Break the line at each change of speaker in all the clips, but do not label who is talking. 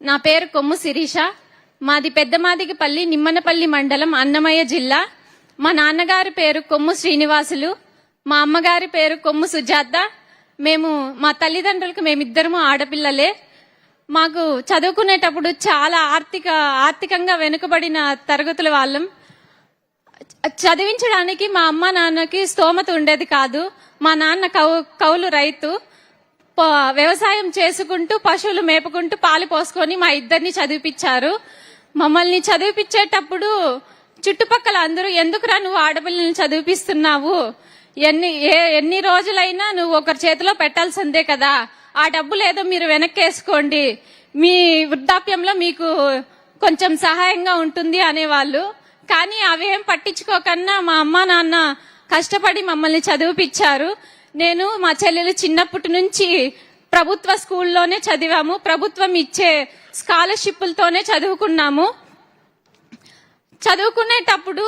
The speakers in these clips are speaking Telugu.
నా పేరు కొమ్ము శిరీష. మాది పెద్దమాదిగపల్లి నిమ్మనపల్లి మండలం అన్నమయ్య జిల్లా. మా నాన్నగారి పేరు కొమ్ము శ్రీనివాసులు, మా అమ్మగారి పేరు కొమ్ము సుజాత. మా తల్లిదండ్రులకు మేమిద్దరము ఆడపిల్లలే. మాకు చదువుకునేటప్పుడు చాలా ఆర్థికంగా వెనుకబడిన తరగతుల వాళ్ళం. చదివించడానికి మా అమ్మ నాన్నకి స్తోమత ఉండేది కాదు. మా నాన్న కౌలు రైతు, వ్యవసాయం చేసుకుంటూ పశువులు మేపుకుంటూ పాలు పోసుకొని మా ఇద్దరిని చదివిపించారు. మమ్మల్ని చదివిపించేటప్పుడు చుట్టుపక్కల అందరూ, ఎందుకురా నువ్వు ఆడపిల్లల్ని చదివిపిస్తున్నావు, ఎన్ని రోజులైనా నువ్వు ఒకరి చేతిలో పెట్టాల్సిందే కదా, ఆ డబ్బులు ఏదో మీరు వెనక్కేసుకోండి, మీ వృద్ధాప్యంలో మీకు కొంచెం సహాయంగా ఉంటుంది అనేవాళ్ళు. కానీ అవేం పట్టించుకోకన్నా మా అమ్మ నాన్న కష్టపడి మమ్మల్ని చదివిపించారు. నేను మా చెల్లెలు చిన్నప్పటి నుంచి ప్రభుత్వ స్కూల్లోనే చదివాము. ప్రభుత్వం ఇచ్చే స్కాలర్షిప్లతోనే చదువుకున్నాము. చదువుకునేటప్పుడు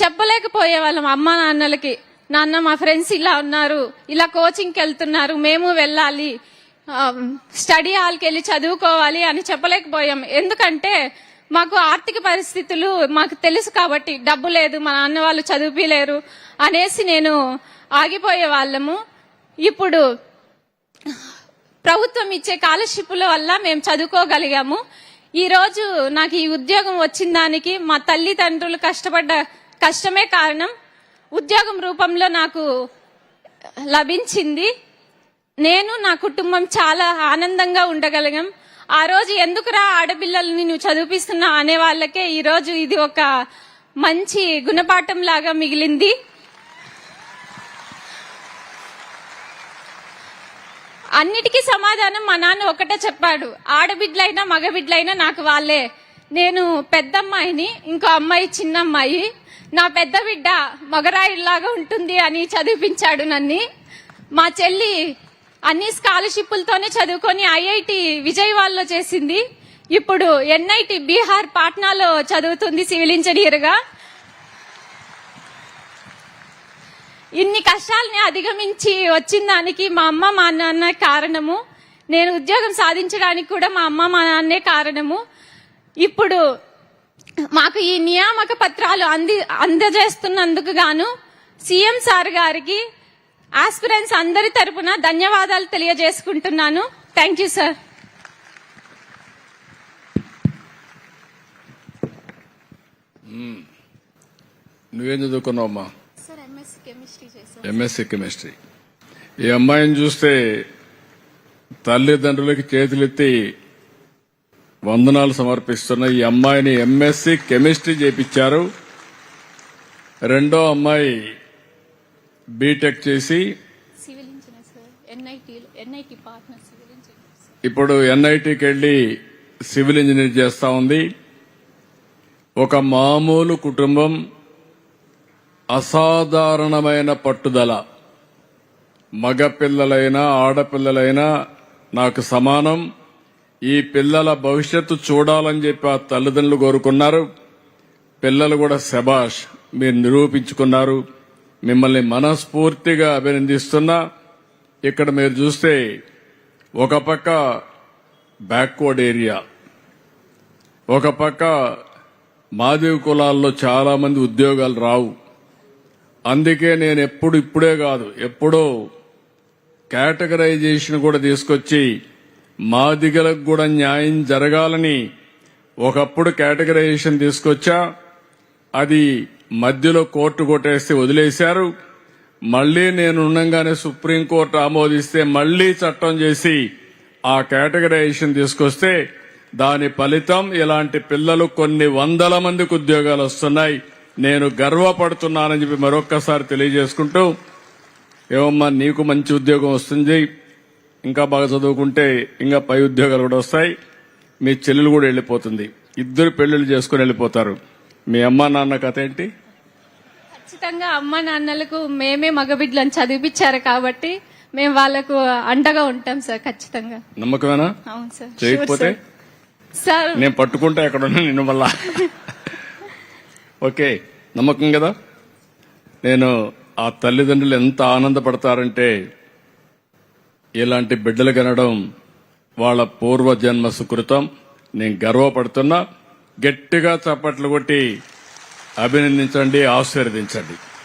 చెప్పలేకపోయే వాళ్ళం అమ్మా నాన్నలకి, నాన్న మా ఫ్రెండ్స్ ఇలా ఉన్నారు, ఇలా కోచింగ్కి వెళ్తున్నారు, మేము వెళ్ళాలి, స్టడీ హాల్కి వెళ్ళి చదువుకోవాలి అని చెప్పలేకపోయాం. ఎందుకంటే మాకు ఆర్థిక పరిస్థితులు మాకు తెలుసు కాబట్టి, డబ్బు లేదు, మా నాన్న వాళ్ళు చదివిలేరు అనేసి నేను ఆగిపోయే వాళ్ళము. ఇప్పుడు ప్రభుత్వం ఇచ్చే స్కాలర్షిప్ల వల్ల మేము చదువుకోగలిగాము. ఈ రోజు నాకు ఈ ఉద్యోగం వచ్చిన దానికి మా తల్లిదండ్రులు కష్టపడ్డ కష్టమే కారణం. ఉద్యోగం రూపంలో నాకు లభించింది. నేను నా కుటుంబం చాలా ఆనందంగా ఉండగలిగాం. ఆ రోజు ఎందుకురా ఆడపిల్లల్ని నువ్వు చదివిపిస్తున్నావు అనే వాళ్ళకే ఈ రోజు ఇది ఒక మంచి గుణపాఠం లాగా మిగిలింది. అన్నిటికీ సమాధానం మా నాన్న ఒకటే చెప్పాడు, ఆడబిడ్డలైనా మగబిడ్డలైనా నాకు వాళ్ళే. నేను పెద్దమ్మాయిని, ఇంకో అమ్మాయి చిన్నమ్మాయి. నా పెద్ద బిడ్డ మగరాయిలాగా ఉంటుంది అని చదివిపించాడు నన్ను. మా చెల్లి అన్ని స్కాలర్షిప్లతోనే చదువుకొని ఐఐటి విజయవాడలో చేసింది. ఇప్పుడు ఎన్ఐటి బీహార్ పాట్నాలో చదువుతుంది సివిల్ ఇంజనీర్ గా. ఇన్ని కష్టాలని అధిగమించి వచ్చిన దానికి మా అమ్మ మా నాన్న కారణము. నేను ఉద్యోగం సాధించడానికి కూడా మా అమ్మ మా నాన్నే కారణము. ఇప్పుడు మాకు ఈ నియామక పత్రాలు అందజేస్తున్నందుకు గాను సీఎం సార్ గారికి ఆస్పిరెంట్స్ అందరి తరపున ధన్యవాదాలు తెలియజేసుకుంటున్నాను. Thank you sir.
నువ్వేం చదువుకున్నావమ్మా?
MSc
chemistry. ఈ అమ్మాయిని చూస్తే తల్లిదండ్రులకి చేతులెత్తి వందనాలు సమర్పిస్తున్న ఈ అమ్మాయిని ఎంఎస్సీ కెమిస్ట్రీ చేపించారు. రెండో అమ్మాయి బీటెక్ చేసి
civil engineer sir, NIT partner civil engineer.
ఇప్పుడు ఎన్ఐటికి వెళ్లి సివిల్ ఇంజనీర్ చేస్తా ఉంది. ఒక మామూలు కుటుంబం, అసాధారణమైన పట్టుదల. మగపిల్లలైనా ఆడపిల్లలైనా నాకు సమానం. ఈ పిల్లల భవిష్యత్తు చూడాలని చెప్పి ఆ తల్లిదండ్రులు కోరుకున్నారు. పిల్లలు కూడా శబాష్, మీరు నిరూపించుకున్నారు. మిమ్మల్ని మనస్ఫూర్తిగా అభినందిస్తున్నా. ఇక్కడ మీరు చూస్తే ఒక పక్క బ్యాక్వర్డ్ ఏరియా, ఒక పక్క మాదిగ కులాల్లో చాలా మంది ఉద్యోగాలు రావు. అందుకే నేను ఇప్పుడే కాదు ఎప్పుడో కేటగరైజేషన్ కూడా తీసుకొచ్చి మాదిగలకు కూడా న్యాయం జరగాలని ఒకప్పుడు కేటగరైజేషన్ తీసుకొచ్చా. అది మధ్యలో కోర్టు కొట్టేస్తే వదిలేశారు. మళ్లీ నేను ఉండగానే సుప్రీంకోర్టు ఆమోదిస్తే మళ్లీ చట్టం చేసి ఆ కేటగరైజేషన్ తీసుకొస్తే దాని ఫలితం ఇలాంటి పిల్లలు కొన్ని వందల మందికి ఉద్యోగాలు వస్తున్నాయి. నేను గర్వపడుతున్నానని చెప్పి మరొక్కసారి తెలియజేసుకుంటూ, ఏమమ్మా నీకు మంచి ఉద్యోగం వస్తుంది, ఇంకా బాగా చదువుకుంటే ఇంకా పై ఉద్యోగాలు కూడా వస్తాయి. మీ చెల్లెలు కూడా వెళ్లిపోతుంది, ఇద్దరు పెళ్లిళ్ళు చేసుకుని వెళ్లిపోతారు. మీ అమ్మా నాన్న కథ ఏంటి?
ఖచ్చితంగా అమ్మా నాన్నలకు మేమే మగబిడ్డలను చదివిపించారు కాబట్టి మేము వాళ్ళకు అండగా ఉంటాం సార్. ఖచ్చితంగా.
నమ్మకమేనా?
అవును సార్.
చేయకపోతే
సార్
నేను పట్టుకుంటా ఎక్కడ ఉన్నా నిన్ను మళ్ళా. ఓకే, నమ్మకం కదా. నేను ఆ తల్లిదండ్రులు ఎంత ఆనందపడతారంటే ఇలాంటి బిడ్డలు కనడం వాళ్ళ పూర్వజన్మ సుకృతం. నేను గర్వపడుతున్నా. గట్టిగా చప్పట్లు కొట్టి అభినందించండి, ఆశీర్వదించండి.